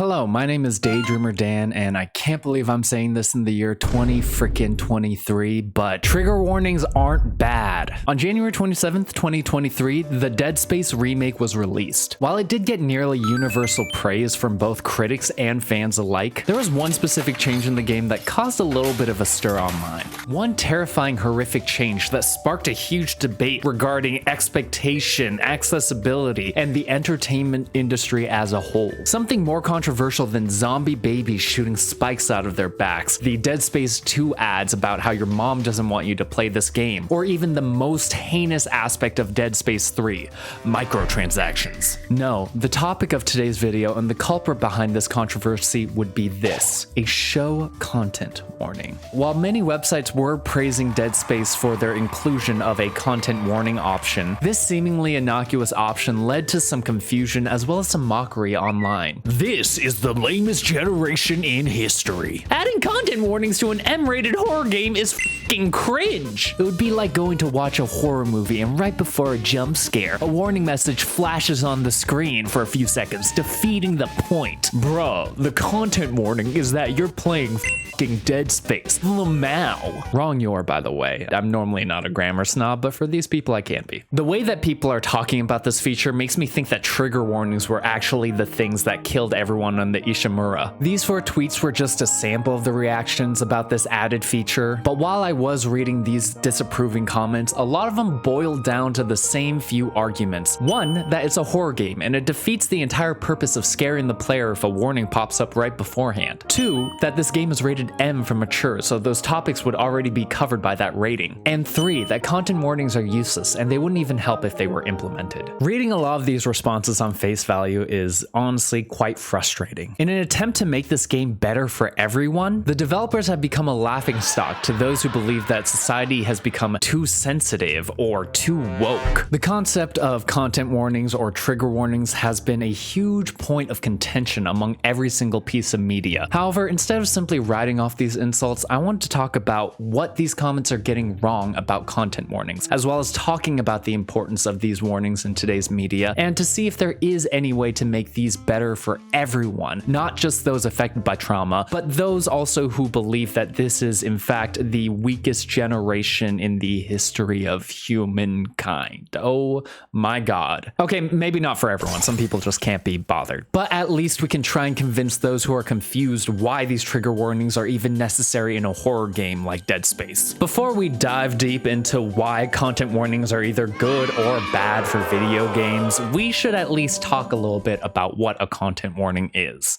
Hello, my name is Daydreamer Dan, and I can't believe I'm saying this in the year 2023, but trigger warnings aren't bad. On January 27th, 2023, the Dead Space remake was released. While it did get nearly universal praise from both critics and fans alike, there was one specific change in the game that caused a little bit of a stir online. One terrifying, horrific change that sparked a huge debate regarding expectation, accessibility, and the entertainment industry as a whole. Something more controversial than zombie babies shooting spikes out of their backs, the Dead Space 2 ads about how your mom doesn't want you to play this game, or even the most heinous aspect of Dead Space 3, microtransactions. No, the topic of today's video and the culprit behind this controversy would be this: a show content warning. While many websites were praising Dead Space for their inclusion of a content warning option, this seemingly innocuous option led to some confusion as well as some mockery online. This is the lamest generation in history. Adding content warnings to an M-rated horror game is f***ing cringe. It would be like going to watch a horror movie and right before a jump scare, a warning message flashes on the screen for a few seconds, defeating the point. Bruh, the content warning is that you're playing f***ing Dead Space. Lamau. Wrong you are, by the way. I'm normally not a grammar snob, but for these people I can be. The way that people are talking about this feature makes me think that trigger warnings were actually the things that killed everyone on the Ishimura. These 4 tweets were just a sample of the reactions about this added feature, but while I was reading these disapproving comments, a lot of them boiled down to the same few arguments. One, that it's a horror game and it defeats the entire purpose of scaring the player if a warning pops up right beforehand. 2, that this game is rated M for mature, so those topics would already be covered by that rating. And 3, that content warnings are useless and they wouldn't even help if they were implemented. Reading a lot of these responses on face value is honestly quite frustrating. In an attempt to make this game better for everyone, the developers have become a laughingstock to those who believe that society has become too sensitive or too woke. The concept of content warnings or trigger warnings has been a huge point of contention among every single piece of media. However, instead of simply writing off these insults, I want to talk about what these comments are getting wrong about content warnings, as well as talking about the importance of these warnings in today's media, and to see if there is any way to make these better for everyone, not just those affected by trauma, but those also who believe that this is in fact the weakest generation in the history of humankind. Oh my god. Okay, maybe not for everyone, some people just can't be bothered, but at least we can try and convince those who are confused why these trigger warnings are even necessary in a horror game like Dead Space. Before we dive deep into why content warnings are either good or bad for video games, we should at least talk a little bit about what a content warning is.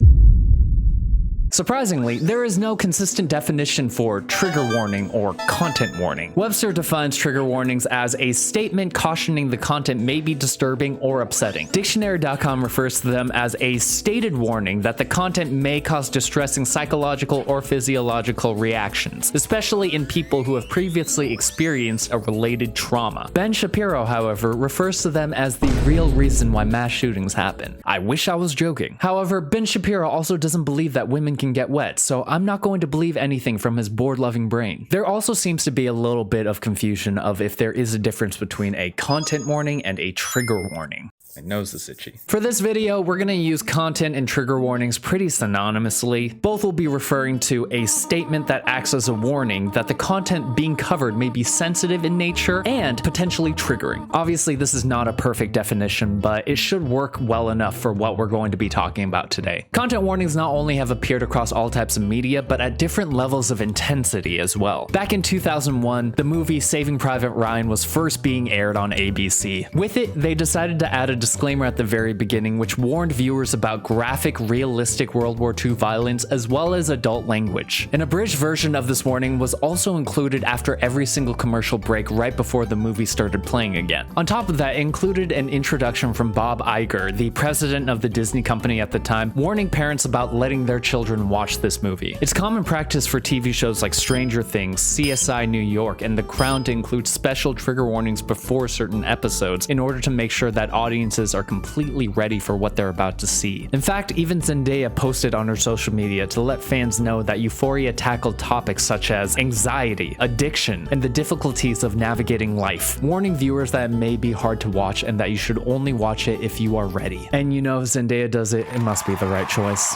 Surprisingly, there is no consistent definition for trigger warning or content warning. Webster defines trigger warnings as a statement cautioning the content may be disturbing or upsetting. Dictionary.com refers to them as a stated warning that the content may cause distressing psychological or physiological reactions, especially in people who have previously experienced a related trauma. Ben Shapiro, however, refers to them as the real reason why mass shootings happen. I wish I was joking. However, Ben Shapiro also doesn't believe that women can get wet, so I'm not going to believe anything from his board-loving brain. There also seems to be a little bit of confusion of if there is a difference between a content warning and a trigger warning. My nose is itchy. For this video, we're going to use content and trigger warnings pretty synonymously. Both will be referring to a statement that acts as a warning that the content being covered may be sensitive in nature and potentially triggering. Obviously, this is not a perfect definition, but it should work well enough for what we're going to be talking about today. Content warnings not only have appeared across all types of media, but at different levels of intensity as well. Back in 2001, the movie Saving Private Ryan was first being aired on ABC. With it, they decided to add a disclaimer at the very beginning which warned viewers about graphic, realistic World War II violence as well as adult language. An abridged version of this warning was also included after every single commercial break right before the movie started playing again. On top of that, it included an introduction from Bob Iger, the president of the Disney company at the time, warning parents about letting their children watch this movie. It's common practice for TV shows like Stranger Things, CSI New York, and The Crown to include special trigger warnings before certain episodes in order to make sure that audiences are completely ready for what they're about to see. In fact, even Zendaya posted on her social media to let fans know that Euphoria tackled topics such as anxiety, addiction, and the difficulties of navigating life, warning viewers that it may be hard to watch and that you should only watch it if you are ready. And you know, if Zendaya does it, it must be the right choice.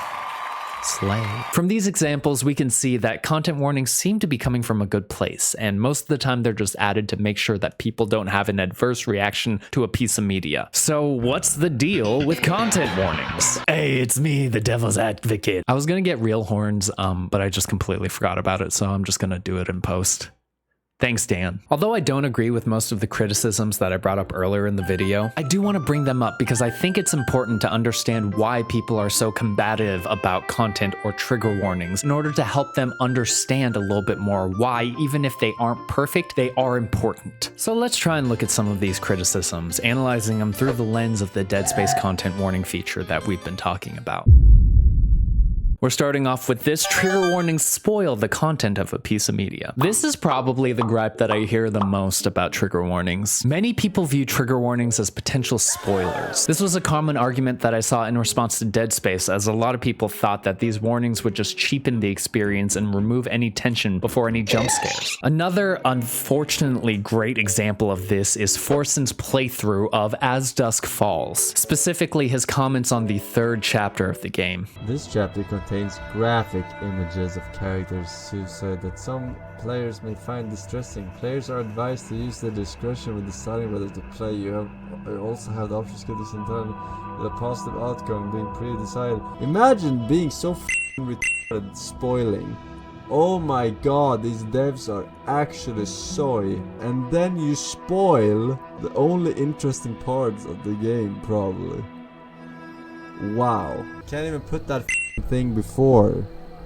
Slay. From these examples, we can see that content warnings seem to be coming from a good place, and most of the time they're just added to make sure that people don't have an adverse reaction to a piece of media. So what's the deal with content warnings? Hey, it's me, the devil's advocate. I was gonna get real horns, but I just completely forgot about it, so I'm just gonna do it in post. Thanks, Dan. Although I don't agree with most of the criticisms that I brought up earlier in the video, I do want to bring them up because I think it's important to understand why people are so combative about content or trigger warnings in order to help them understand a little bit more why, even if they aren't perfect, they are important. So let's try and look at some of these criticisms, analyzing them through the lens of the Dead Space content warning feature that we've been talking about. We're starting off with this: trigger warnings spoil the content of a piece of media. This is probably the gripe that I hear the most about trigger warnings. Many people view trigger warnings as potential spoilers. This was a common argument that I saw in response to Dead Space, as a lot of people thought that these warnings would just cheapen the experience and remove any tension before any jump scares. Another unfortunately great example of this is Forson's playthrough of As Dusk Falls, specifically his comments on the 3rd chapter of the game. This chapter contains graphic images of characters' suicide that some players may find distressing. Players are advised to use their discretion when deciding whether to play. You also have the option to skip this entirely, with a positive outcome being pre-decided. Imagine being so retarded spoiling. Oh my god, these devs are actually soy. And then you spoil the only interesting parts of the game, probably. Wow. Can't even put that thing before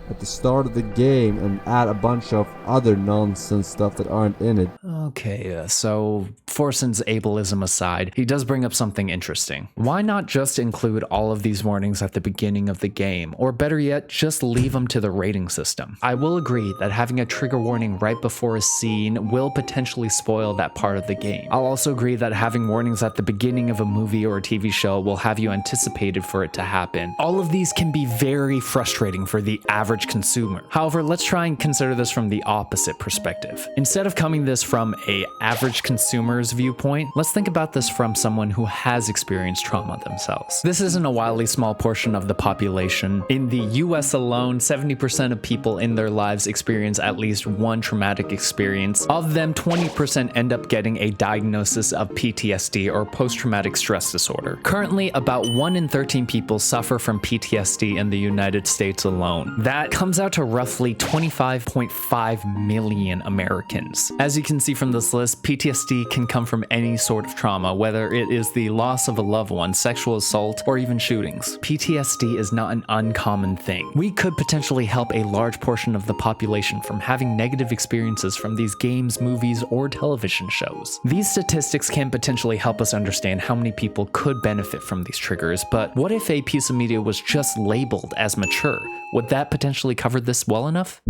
at the start of the game and add a bunch of other nonsense stuff that aren't in it. Okay, so Forson's ableism aside, he does bring up something interesting. Why not just include all of these warnings at the beginning of the game, or better yet, just leave them to the rating system? I will agree that having a trigger warning right before a scene will potentially spoil that part of the game. I'll also agree that having warnings at the beginning of a movie or a TV show will have you anticipated for it to happen. All of these can be very frustrating for the average consumer. However, let's try and consider this from the opposite perspective. Instead of coming this from a average consumer's viewpoint, let's think about this from someone who has experienced trauma themselves. This isn't a wildly small portion of the population. In the US alone, 70% of people in their lives experience at least one traumatic experience. Of them, 20% end up getting a diagnosis of PTSD or post-traumatic stress disorder. Currently, about 1 in 13 people suffer from PTSD in the United States alone. That comes out to roughly 25.5 million Americans. As you can see from this list, PTSD can come from any sort of trauma, whether it is the loss of a loved one, sexual assault, or even shootings. PTSD is not an uncommon thing. We could potentially help a large portion of the population from having negative experiences from these games, movies, or television shows. These statistics can potentially help us understand how many people could benefit from these triggers, but what if a piece of media was just labeled as mature? Would that potentially cover this well enough?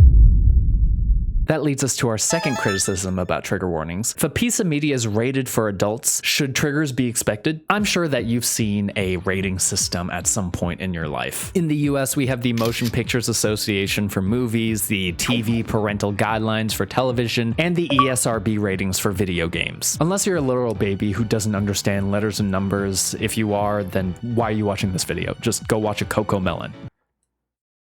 That leads us to our second criticism about trigger warnings. If a piece of media is rated for adults, should triggers be expected? I'm sure that you've seen a rating system at some point in your life. In the US, we have the Motion Pictures Association for movies, the TV Parental Guidelines for television, and the ESRB ratings for video games. Unless you're a literal baby who doesn't understand letters and numbers, if you are, then why are you watching this video? Just go watch a Coco Melon.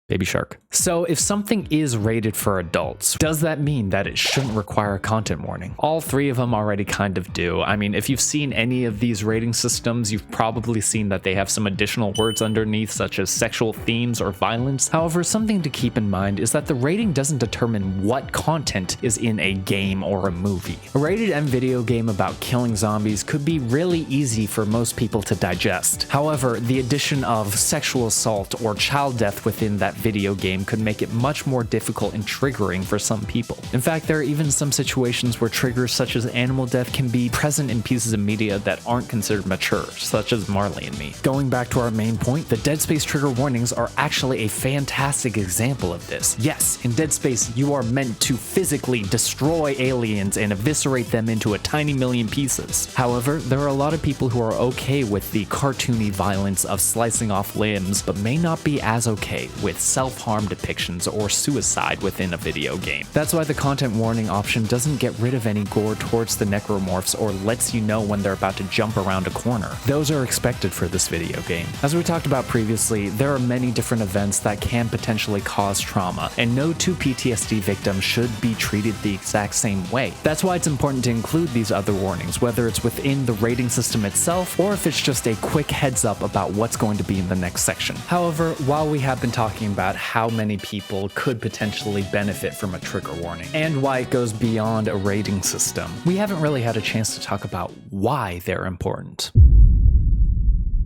Baby Shark. So if something is rated for adults, does that mean that it shouldn't require a content warning? All three of them already kind of do. I mean, if you've seen any of these rating systems, you've probably seen that they have some additional words underneath, such as sexual themes or violence. However, something to keep in mind is that the rating doesn't determine what content is in a game or a movie. A rated M video game about killing zombies could be really easy for most people to digest. However, the addition of sexual assault or child death within that video game could make it much more difficult and triggering for some people. In fact, there are even some situations where triggers such as animal death can be present in pieces of media that aren't considered mature, such as Marley and Me. Going back to our main point, the Dead Space trigger warnings are actually a fantastic example of this. Yes, in Dead Space, you are meant to physically destroy aliens and eviscerate them into a tiny million pieces. However, there are a lot of people who are okay with the cartoony violence of slicing off limbs, but may not be as okay with self-harm depictions or suicide within a video game. That's why the content warning option doesn't get rid of any gore towards the necromorphs or lets you know when they're about to jump around a corner. Those are expected for this video game. As we talked about previously, there are many different events that can potentially cause trauma, and no two PTSD victims should be treated the exact same way. That's why it's important to include these other warnings, whether it's within the rating system itself or if it's just a quick heads up about what's going to be in the next section. However, while we have been talking about how many people could potentially benefit from a trigger warning and why it goes beyond a rating system, we haven't really had a chance to talk about why they're important.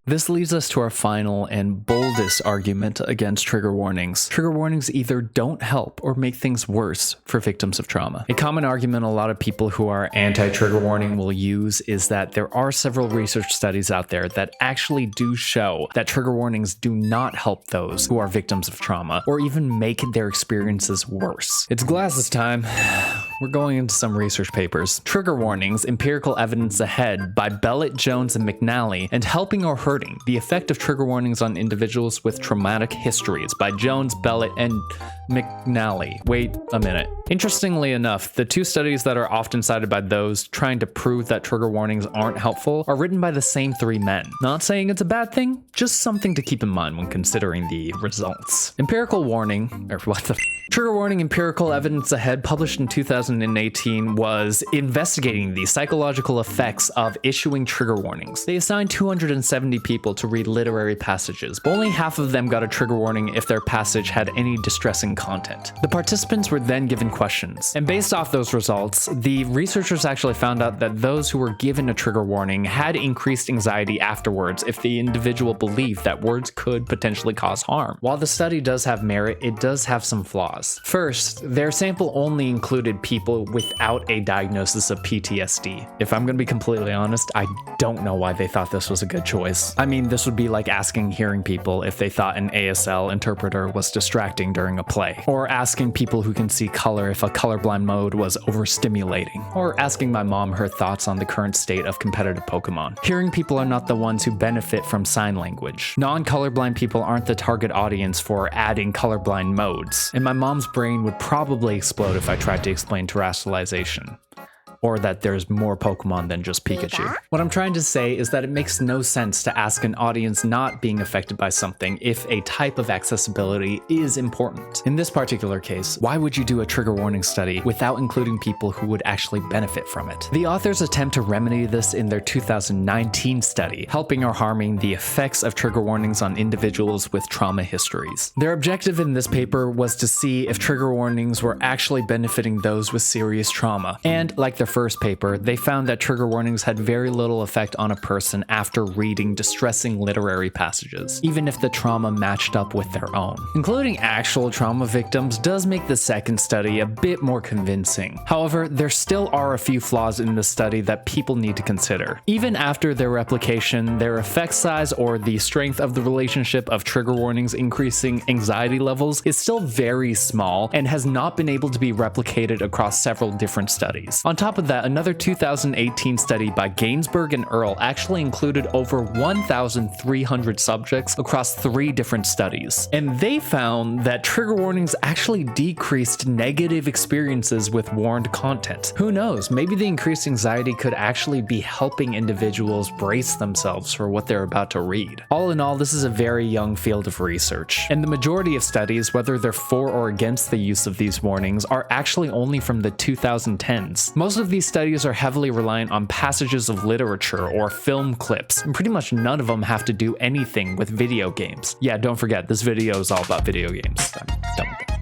This leads us to our final and boldest argument against trigger warnings. Trigger warnings either don't help or make things worse for victims of trauma. A common argument a lot of people who are anti-trigger warning will use is that there are several research studies out there that actually do show that trigger warnings do not help those who are victims of trauma or even make their experiences worse. It's glasses time. We're going into some research papers. Trigger Warnings, Empirical Evidence Ahead by Bellett, Jones, and McNally, and Helping or Hurting, The Effect of Trigger Warnings on Individuals with Traumatic Histories by Jones, Bellett, and McNally. Wait a minute. Interestingly enough, the two studies that are often cited by those trying to prove that trigger warnings aren't helpful are written by the same three men. Not saying it's a bad thing, just something to keep in mind when considering the results. Empirical Warning, or what the Trigger Warning Empirical Evidence Ahead, published in 2018, was investigating the psychological effects of issuing trigger warnings. They assigned 270 people to read literary passages, but only half of them got a trigger warning if their passage had any distressing content. The participants were then given questions, and based off those results, the researchers actually found out that those who were given a trigger warning had increased anxiety afterwards if the individual believed that words could potentially cause harm. While the study does have merit, it does have some flaws. First, their sample only included people without a diagnosis of PTSD. If I'm gonna be completely honest, I don't know why they thought this was a good choice. I mean, this would be like asking hearing people if they thought an ASL interpreter was distracting during a play, or asking people who can see color if a colorblind mode was overstimulating, or asking my mom her thoughts on the current state of competitive Pokemon. Hearing people are not the ones who benefit from sign language. Non-colorblind people aren't the target audience for adding colorblind modes, and my mom's brain would probably explode if I tried to explain terrestrialization, or that there's more Pokemon than just Pikachu. What I'm trying to say is that it makes no sense to ask an audience not being affected by something if a type of accessibility is important. In this particular case, why would you do a trigger warning study without including people who would actually benefit from it? The authors attempt to remedy this in their 2019 study, Helping or Harming, The Effects of Trigger Warnings on Individuals with Trauma Histories. Their objective in this paper was to see if trigger warnings were actually benefiting those with serious trauma, and like their first paper, they found that trigger warnings had very little effect on a person after reading distressing literary passages, even if the trauma matched up with their own. Including actual trauma victims does make the second study a bit more convincing. However, there still are a few flaws in the study that people need to consider. Even after their replication, their effect size or the strength of the relationship of trigger warnings increasing anxiety levels is still very small and has not been able to be replicated across several different studies. On top of that, another 2018 study by Gainsberg and Earl actually included over 1,300 subjects across 3 different studies. And they found that trigger warnings actually decreased negative experiences with warned content. Who knows, maybe the increased anxiety could actually be helping individuals brace themselves for what they're about to read. All in all, this is a very young field of research, and the majority of studies, whether they're for or against the use of these warnings, are actually only from the 2010s. Most of these studies are heavily reliant on passages of literature or film clips, and pretty much none of them have to do anything with video games. Yeah, don't forget, this video is all about video games. I'm done with that.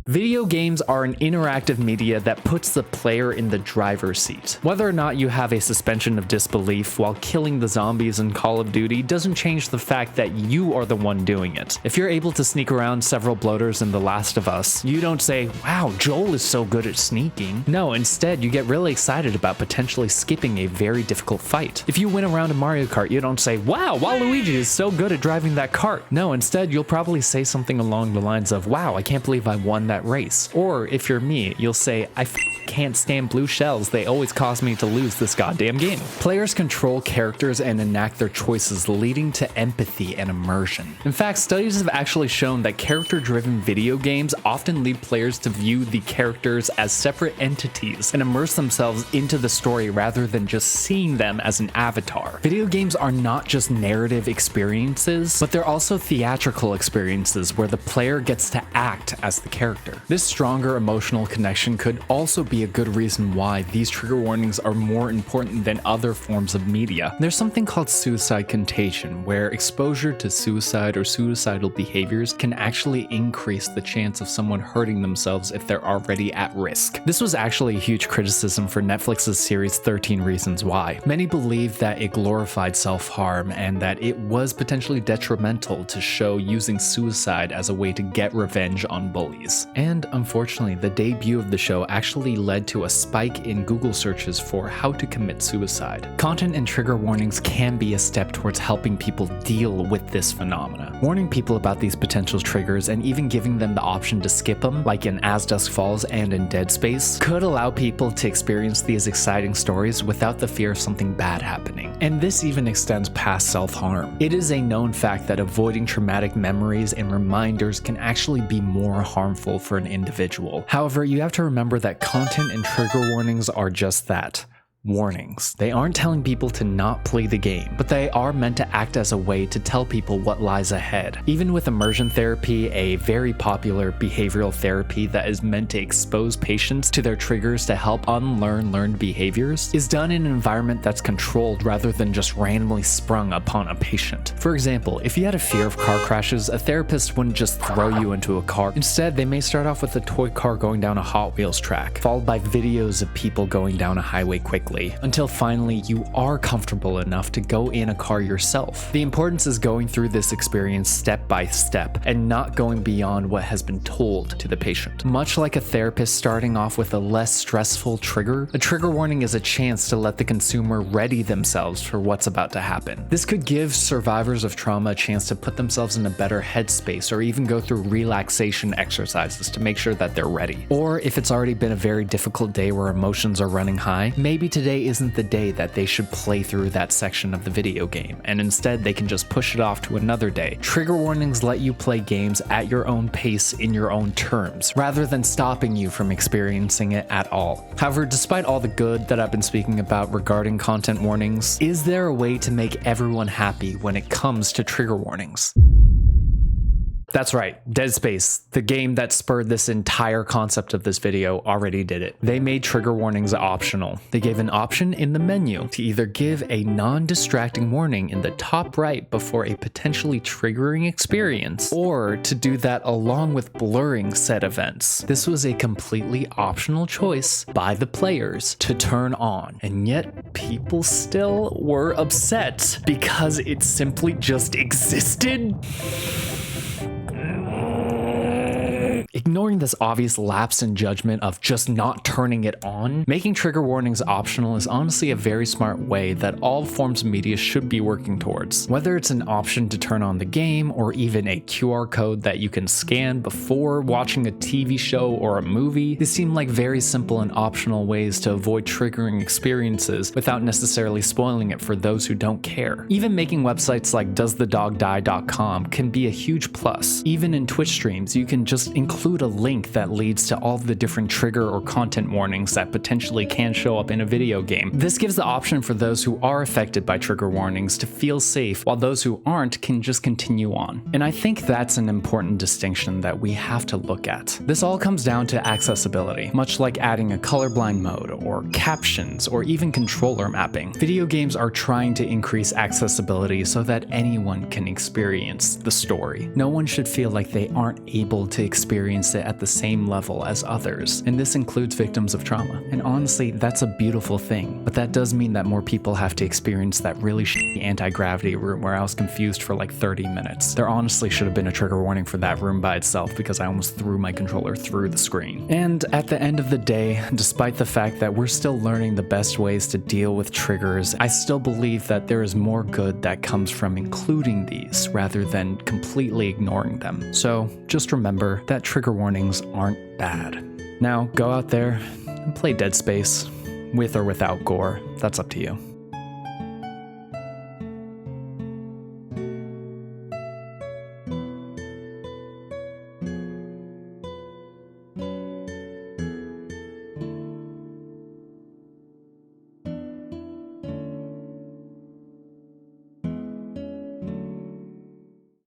Video games are an interactive media that puts the player in the driver's seat. Whether or not you have a suspension of disbelief while killing the zombies in Call of Duty doesn't change the fact that you are the one doing it. If you're able to sneak around several bloaters in The Last of Us, you don't say, "Wow, Joel is so good at sneaking." No, instead you get really excited about potentially skipping a very difficult fight. If you win around in Mario Kart, you don't say, "Wow, Waluigi is so good at driving that cart." No, instead you'll probably say something along the lines of, "Wow, I can't believe I won that that race. Or if you're me, you'll say, I can't stand blue shells, they always cause me to lose this goddamn game. Players control characters and enact their choices, leading to empathy and immersion. In fact, studies have actually shown that character-driven video games often lead players to view the characters as separate entities and immerse themselves into the story rather than just seeing them as an avatar. Video games are not just narrative experiences, but they're also theatrical experiences where the player gets to act as the character. This stronger emotional connection could also be a good reason why these trigger warnings are more important than other forms of media. There's something called suicide contagion, where exposure to suicide or suicidal behaviors can actually increase the chance of someone hurting themselves if they're already at risk. This was actually a huge criticism for Netflix's series 13 Reasons Why. Many believe that it glorified self-harm and that it was potentially detrimental to show using suicide as a way to get revenge on bullies. And unfortunately, the debut of the show actually led to a spike in Google searches for how to commit suicide. Content and trigger warnings can be a step towards helping people deal with this phenomena. Warning people about these potential triggers and even giving them the option to skip them, like in As Dusk Falls and in Dead Space, could allow people to experience these exciting stories without the fear of something bad happening. And this even extends past self-harm. It is a known fact that avoiding traumatic memories and reminders can actually be more harmful for an individual. However, you have to remember that content and trigger warnings are just that. Warnings. They aren't telling people to not play the game, but they are meant to act as a way to tell people what lies ahead. Even with immersion therapy, a very popular behavioral therapy that is meant to expose patients to their triggers to help unlearn learned behaviors, is done in an environment that's controlled rather than just randomly sprung upon a patient. For example, if you had a fear of car crashes, a therapist wouldn't just throw you into a car. Instead, they may start off with a toy car going down a Hot Wheels track, followed by videos of people going down a highway quickly, until finally you are comfortable enough to go in a car yourself. The importance is going through this experience step by step and not going beyond what has been told to the patient. Much like a therapist starting off with a less stressful trigger, a trigger warning is a chance to let the consumer ready themselves for what's about to happen. This could give survivors of trauma a chance to put themselves in a better headspace or even go through relaxation exercises to make sure that they're ready. Or if it's already been a very difficult day where emotions are running high, maybe today isn't the day that they should play through that section of the video game, and instead they can just push it off to another day. Trigger warnings let you play games at your own pace in your own terms, rather than stopping you from experiencing it at all. However, despite all the good that I've been speaking about regarding content warnings, is there a way to make everyone happy when it comes to trigger warnings? That's right, Dead Space, the game that spurred this entire concept of this video, already did it. They made trigger warnings optional. They gave an option in the menu to either give a non-distracting warning in the top right before a potentially triggering experience, or to do that along with blurring said events. This was a completely optional choice by the players to turn on, and yet people still were upset because it simply just existed. Ignoring this obvious lapse in judgment of just not turning it on, making trigger warnings optional is honestly a very smart way that all forms of media should be working towards. Whether it's an option to turn on the game or even a QR code that you can scan before watching a TV show or a movie, these seem like very simple and optional ways to avoid triggering experiences without necessarily spoiling it for those who don't care. Even making websites like doesthedogdie.com can be a huge plus. Even in Twitch streams, you can just include a link that leads to all the different trigger or content warnings that potentially can show up in a video game. This gives the option for those who are affected by trigger warnings to feel safe, while those who aren't can just continue on. And I think that's an important distinction that we have to look at. This all comes down to accessibility, much like adding a colorblind mode or captions or even controller mapping. Video games are trying to increase accessibility so that anyone can experience the story. No one should feel like they aren't able to experience it at the same level as others, and this includes victims of trauma. And honestly, that's a beautiful thing, but that does mean that more people have to experience that really shitty anti-gravity room where I was confused for like 30 minutes. There honestly should have been a trigger warning for that room by itself because I almost threw my controller through the screen. And at the end of the day, despite the fact that we're still learning the best ways to deal with triggers, I still believe that there is more good that comes from including these rather than completely ignoring them. So just remember that trigger trigger warnings aren't bad. Now go out there and play Dead Space, with or without gore. That's up to you.